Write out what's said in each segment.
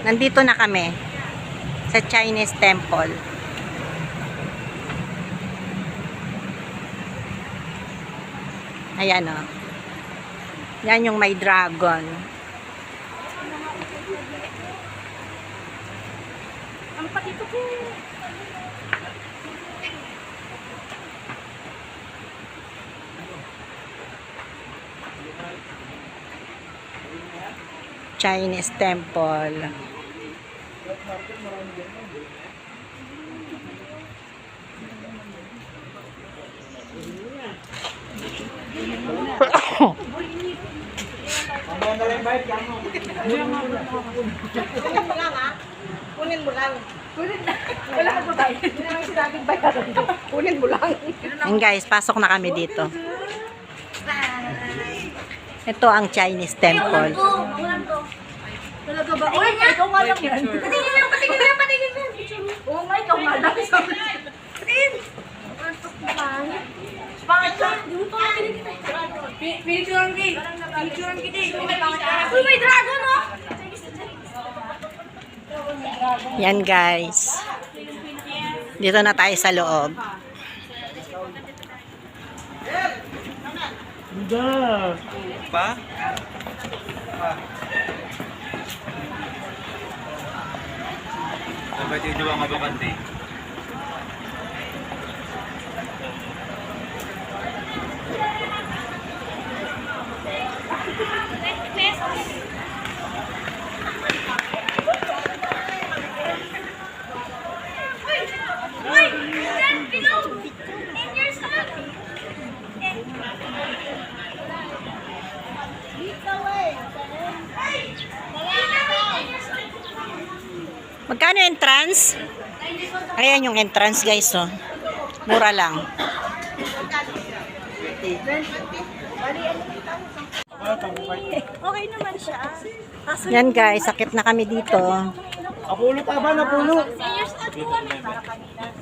Nandito na kami sa Chinese temple. Ayan o. Yan yung may dragon. Ang patito po. Chinese temple. Kunin mo lang. Wala ka ba tayo? Hindi naman sinabing bayaran mo. Kunin mo lang. And guys, pasok na kami dito. Ito ang Chinese temple. Talaga ba? Uy, ikaw nga lang yan. Patingin lang, patingin lang, patingin lang. Oo nga, ikaw nga lang. Patingin. Pangit ka. Pinicturean kita. Pinicturean kita. Uy, may dragon, oh. Yan guys. Dito na tayo sa loob. Pa? Dapat yung dua nga bakante. Magkano entrance? Ayan yung entrance guys, oh. Mura lang. Okay naman siya. Yan guys, sakit na kami dito. Apulo tama na pulo. Seniors at po kami para kanina.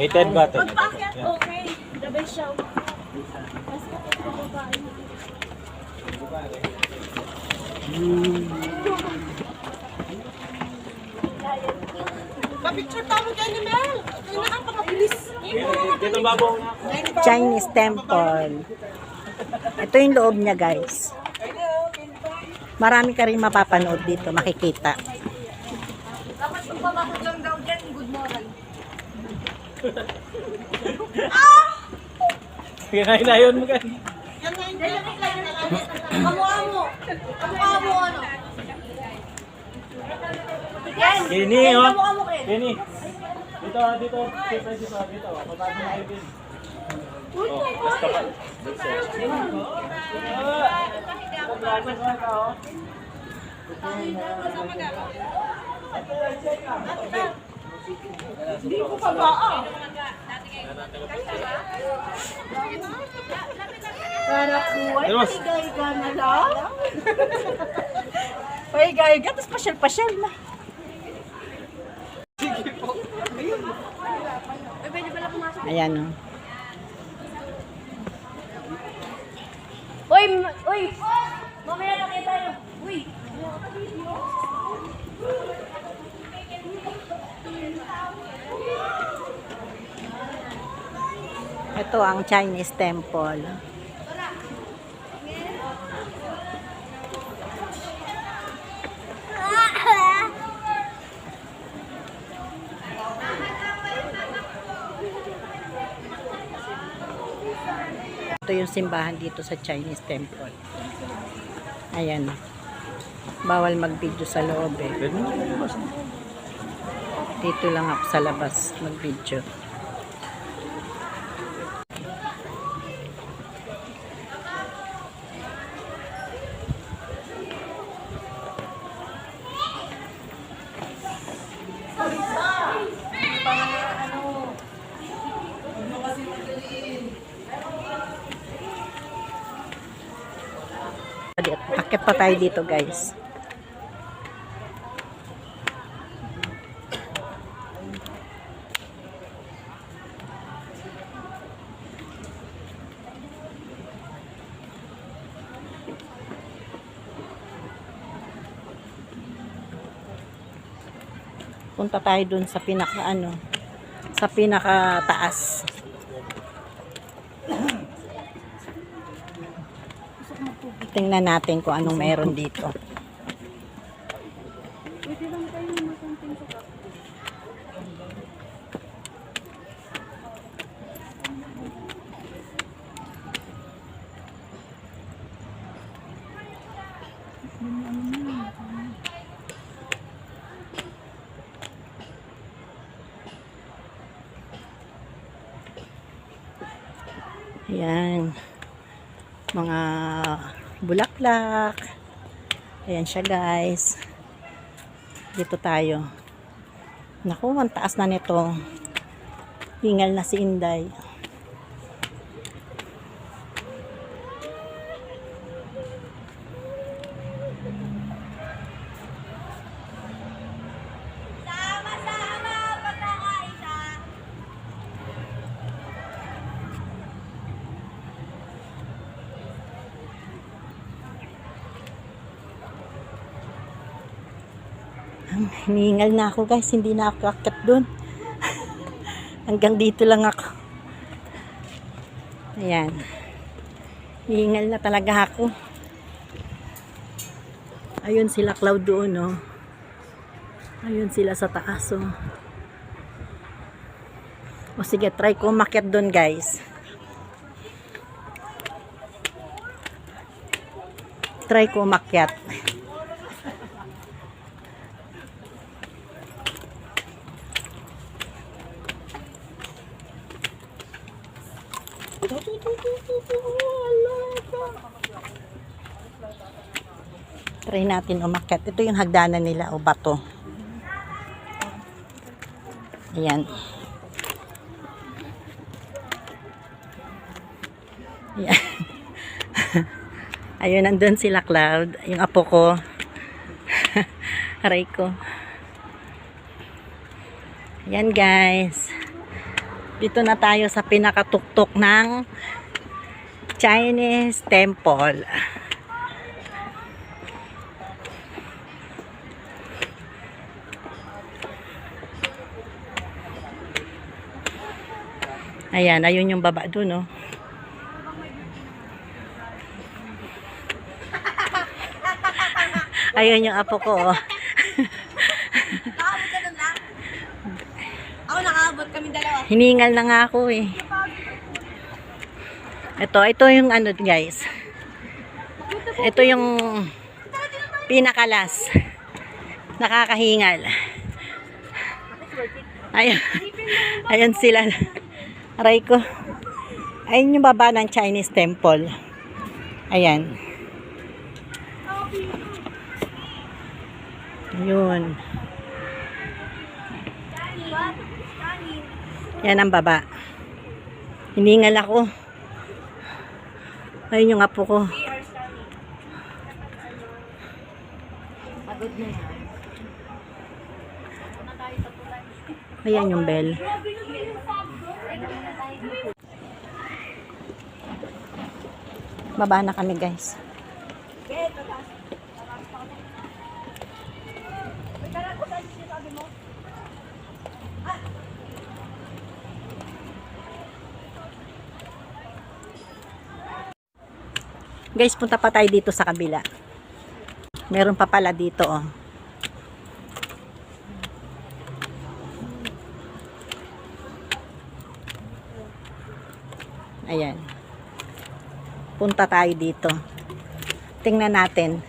May 10 ba ito? Pagpaakyat, okay. Double show. Mas kapit ko babae. Pa-picture tayo kay ni Mel. Kailangan pa mabilis. Dito babong. Chinese temple. Ito yung loob niya guys. Marami ka rin mapapanood dito, makikita. Dapat kung pamakot lang daw dyan, good moral. Kinainayon mo kan. Kamukha mo. Kamukha mo ano. Yan. Kini, oh. Kamukha mo Ken. Kini. Dito, dito. Dito. Papago na kayo din. Oh, basta pa. Hindi ko pa ba Para kuway, paligay ka na lang. Paligay ka, tapos pasyal-pasyal na. Ayan oh. Uy! Uy! Mamaya nakita tayo. Uy! Ito ang Chinese temple. Ito yung simbahan dito sa Chinese temple. Ayan. Bawal mag-video sa loob eh. Dito lang ako sa labas mag-video. Akit pa tayo dito guys. Punta tayo dun sa pinaka ano, sa pinaka taas. Tingnan natin kung anong meron dito. Ayan. Mga bulaklak. Ayan siya guys. Dito tayo. Naku, ang taas na nito. Hingal na si Inday. Sama-sama pagkakaisa. Hinihingal na ako guys. Hindi na ako akit dun. Hanggang dito lang ako. Ayan. Hinihingal na talaga ako. Ayun sila cloud doon, oh. Ayun sila sa taas, oh. O sige, try ko umakyat doon, guys. Try ko umakyat. Try natin umakyat. Ito yung hagdanan nila o bato. Ayan. Ayan. Ayun, nandun sila Cloud. Yung apo ko. Aray ko. Ayan guys. Dito na tayo sa pinakatuktok ng Chinese temple. Ayan, ayun yung baba dun, oh. Ayun yung apo ko, oh. Nakaabot ka doon lang? Ako nakaabot, kami dalawa. Hiningal na nga ako, eh. Ito yung ano, guys. Ito yung pinakalas. Nakakahingal. Ayun. Ayun sila. Aray ko. Ayun yung baba ng Chinese temple. Ayan. Ayun. Yan ang baba. Hiningal ako. Ayun yung apo ko. Pagod na yan. Ayan yung bell. Baba na kami, guys. Guys, punta pa tayo dito sa kabila. Meron pa pala dito, oh. Ayan. Punta tayo dito. Tingnan natin.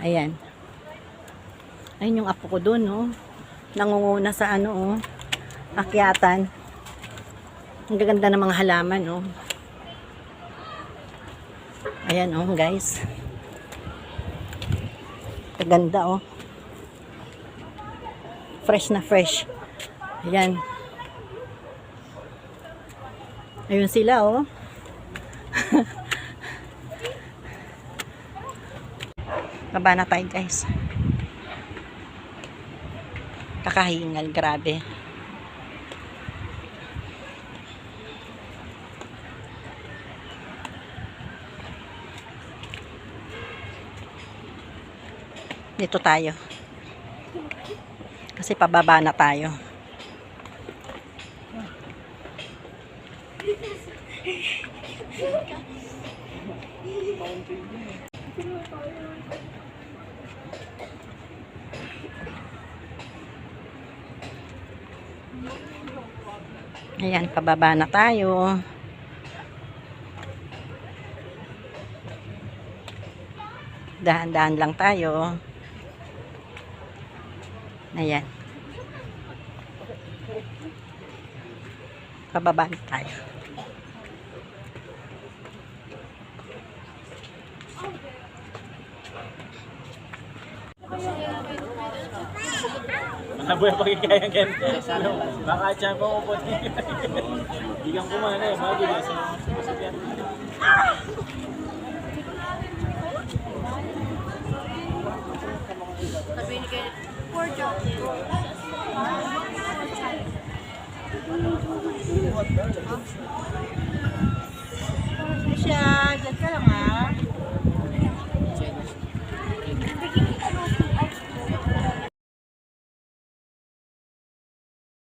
Ayan. Ayun yung apo ko dun, oh. Nangunguna sa ano, oh. Akyatan. Ang gaganda ng mga halaman, oh. Ayan, oh, guys. Kaganda, oh. Fresh na fresh. Ayan. Ayun sila, oh. Baba na tayo, guys. Kakahingal, grabe. Dito tayo. Kasi pababa na tayo. Ayan, pababa na tayo. Dahan-dahan lang tayo. Ayan. Pababa na tayo. Malaboy ang pagkikayang ganito. Baka dyan pa mo po. Bigang kumana eh. Bago din sa masakyan.